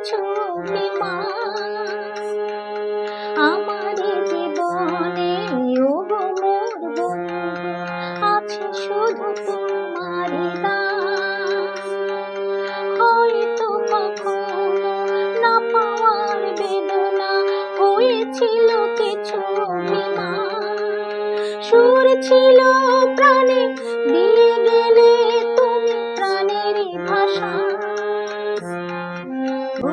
কিছু অভিমান আমার জীবনে, ওগো মোর বন্ধু, আছে শুধু তোমারই দান। হয়তো কখনো না পাওয়ার বেদনা হয়েছিল কিছু অভিমান, সুর ছিল প্রাণে, দিয়ে গেলে তুমি প্রাণেরই ভাষা। ও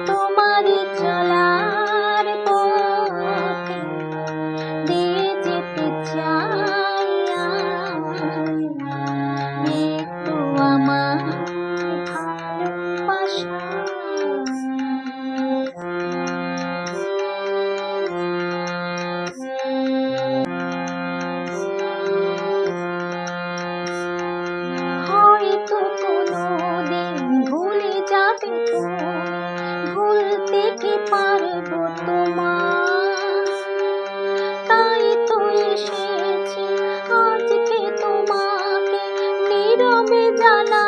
তোমারই চলার পথে দিয়ে যেতে চাই একটু আমার ভালোবাসা। হয়তো কোনোদিন ভুলে যাবে তুমি, ভুলতে কি পারবো তোমার? তাই তো এসেছি আজকে তোমাকে নীরবে জানা।